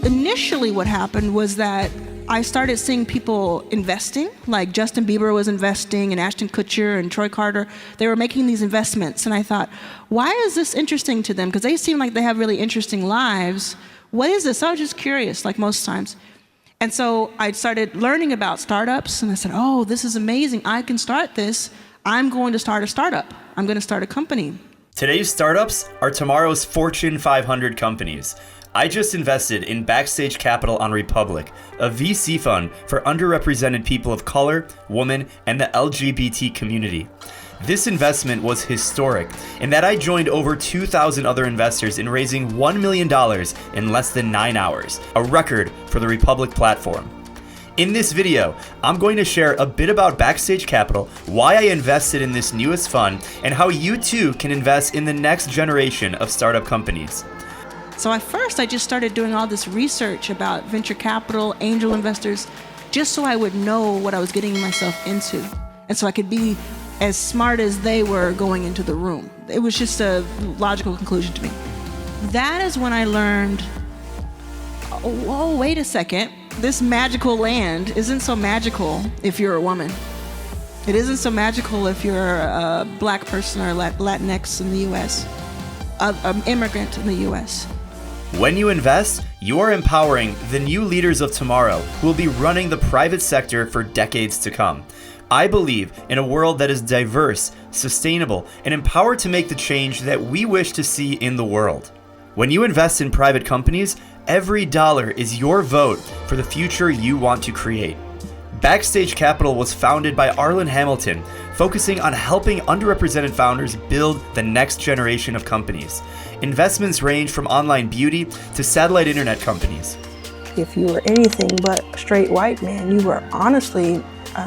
initially what happened was that I started seeing people investing, like Justin Bieber was investing and Ashton Kutcher and Troy Carter. They were making these investments, and I thought, why is this interesting to them? Because they seem like they have really interesting lives. What is this? I was just curious, like most times. And so I started learning about startups, and I said, oh, this is amazing. I can start this. I'm going to start a startup. I'm going to start a company. Today's startups are tomorrow's Fortune 500 companies. I just invested in Backstage Capital on Republic, a VC fund for underrepresented people of color, women, and the LGBT community. This investment was historic in that I joined over 2,000 other investors in raising $1 million in less than 9 hours, a record for the Republic platform. In this video, I'm going to share a bit about Backstage Capital, why I invested in this newest fund, and how you too can invest in the next generation of startup companies. So at first, I just started doing all this research about venture capital, angel investors, just so I would know what I was getting myself into. And so I could be as smart as they were going into the room. It was just a logical conclusion to me. That is when I learned, oh, wait a second. This magical land isn't so magical if you're a woman. It isn't so magical if you're a black person or Latinx in the US, an immigrant in the US. When you invest, you are empowering the new leaders of tomorrow who will be running the private sector for decades to come. I believe in a world that is diverse, sustainable, and empowered to make the change that we wish to see in the world. When you invest in private companies, every dollar is your vote for the future you want to create. Backstage Capital was founded by Arlen Hamilton, focusing on helping underrepresented founders build the next generation of companies. Investments range from online beauty to satellite internet companies. If you were anything but a straight white man, you were honestly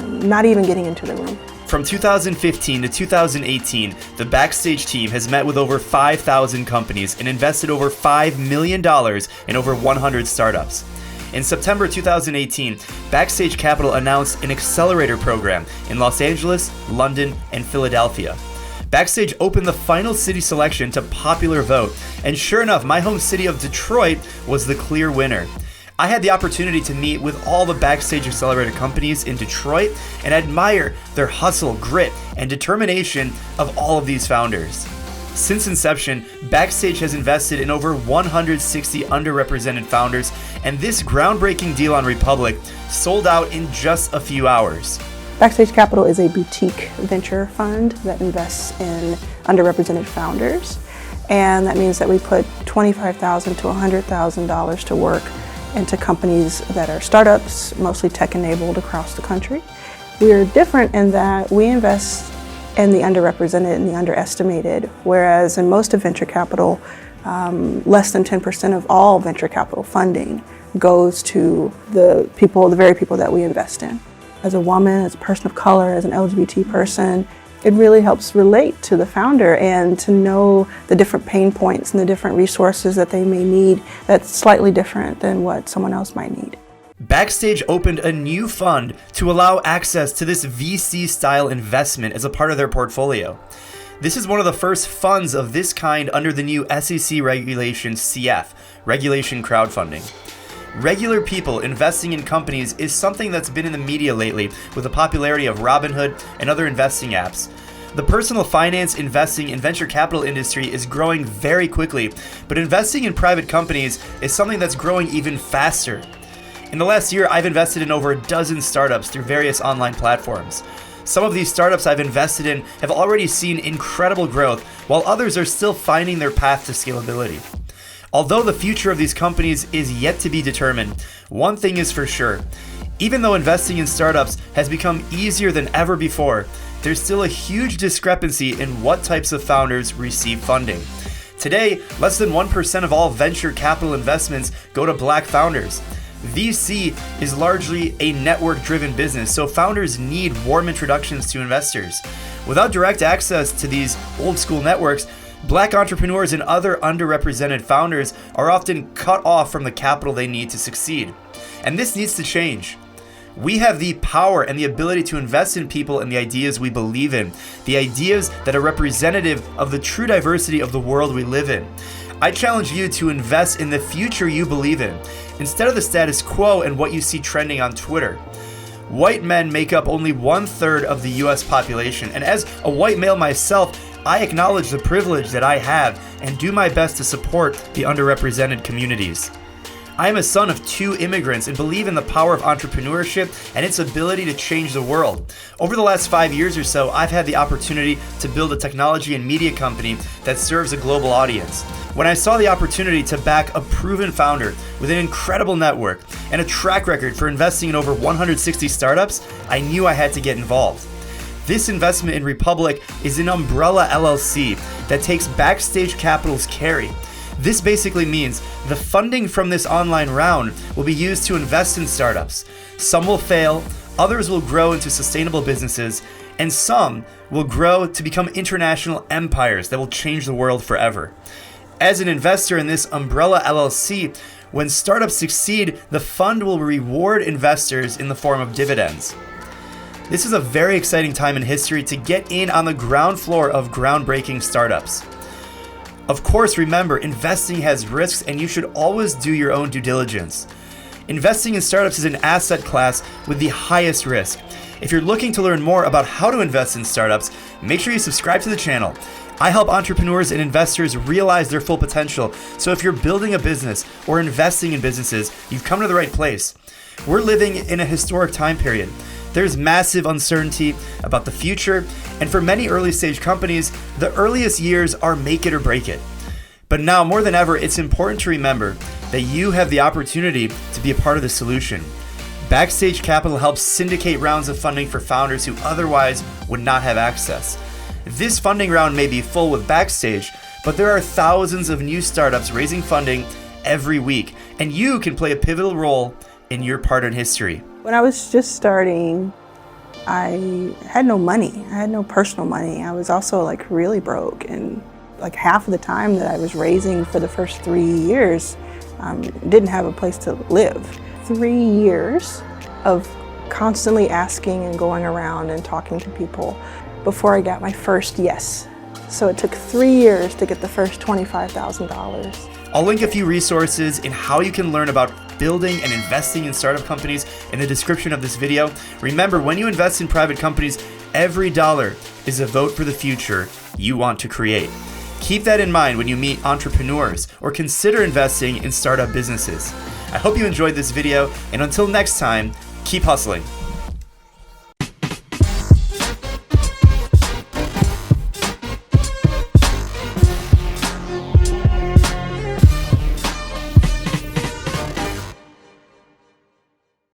not even getting into the room. From 2015 to 2018, the Backstage team has met with over 5,000 companies and invested over $5 million in over 100 startups. In September 2018, Backstage Capital announced an accelerator program in Los Angeles, London, and Philadelphia. Backstage opened the final city selection to popular vote, and sure enough, my home city of Detroit was the clear winner. I had the opportunity to meet with all the Backstage Accelerator companies in Detroit and admire their hustle, grit, and determination of all of these founders. Since inception, Backstage has invested in over 160 underrepresented founders, and this groundbreaking deal on Republic sold out in just a few hours. Backstage Capital is a boutique venture fund that invests in underrepresented founders, and that means that we put $25,000 to $100,000 to work into companies that are startups, mostly tech-enabled across the country. We are different in that we invest in the underrepresented and the underestimated, whereas in most of venture capital, less than 10% of all venture capital funding goes to the very people that we invest in. As a woman, as a person of color, as an LGBT person, it really helps relate to the founder and to know the different pain points and the different resources that they may need that's slightly different than what someone else might need. Backstage opened a new fund to allow access to this VC-style investment as a part of their portfolio. This is one of the first funds of this kind under the new SEC regulation CF, Regulation Crowdfunding. Regular people investing in companies is something that's been in the media lately with the popularity of Robinhood and other investing apps. The personal finance investing in venture capital industry is growing very quickly, but investing in private companies is something that's growing even faster. In the last year, I've invested in over a dozen startups through various online platforms. Some of these startups I've invested in have already seen incredible growth, while others are still finding their path to scalability. Although the future of these companies is yet to be determined, one thing is for sure. Even though investing in startups has become easier than ever before, there's still a huge discrepancy in what types of founders receive funding. Today, less than 1% of all venture capital investments go to Black founders. VC is largely a network-driven business, so founders need warm introductions to investors. Without direct access to these old-school networks, Black entrepreneurs and other underrepresented founders are often cut off from the capital they need to succeed. And this needs to change. We have the power and the ability to invest in people and the ideas we believe in, the ideas that are representative of the true diversity of the world we live in. I challenge you to invest in the future you believe in, instead of the status quo and what you see trending on Twitter. White men make up only 1/3 of the US population, and as a white male myself, I acknowledge the privilege that I have and do my best to support the underrepresented communities. I am a son of 2 immigrants and believe in the power of entrepreneurship and its ability to change the world. Over the last 5 years or so, I've had the opportunity to build a technology and media company that serves a global audience. When I saw the opportunity to back a proven founder with an incredible network and a track record for investing in over 160 startups, I knew I had to get involved. This investment in Republic is an umbrella LLC that takes Backstage Capital's carry. This basically means the funding from this online round will be used to invest in startups. Some will fail, others will grow into sustainable businesses, and some will grow to become international empires that will change the world forever. As an investor in this umbrella LLC, when startups succeed, the fund will reward investors in the form of dividends. This is a very exciting time in history to get in on the ground floor of groundbreaking startups. Of course, remember, investing has risks and you should always do your own due diligence. Investing in startups is an asset class with the highest risk. If you're looking to learn more about how to invest in startups, make sure you subscribe to the channel. I help entrepreneurs and investors realize their full potential. So if you're building a business or investing in businesses, you've come to the right place. We're living in a historic time period. There's massive uncertainty about the future, and for many early stage companies, the earliest years are make it or break it. But now more than ever, it's important to remember that you have the opportunity to be a part of the solution. Backstage Capital helps syndicate rounds of funding for founders who otherwise would not have access. This funding round may be full with Backstage, but there are thousands of new startups raising funding every week, and you can play a pivotal role in your part in history. When I was just starting, I had no money. I had no personal money. I was also really broke, and half of the time that I was raising for the first 3 years, didn't have a place to live. 3 years of constantly asking and going around and talking to people before I got my first yes. So it took 3 years to get the first $25,000. I'll link a few resources in how you can learn about building and investing in startup companies in the description of this video. Remember, when you invest in private companies, every dollar is a vote for the future you want to create. Keep that in mind when you meet entrepreneurs or consider investing in startup businesses. I hope you enjoyed this video, and until next time, keep hustling.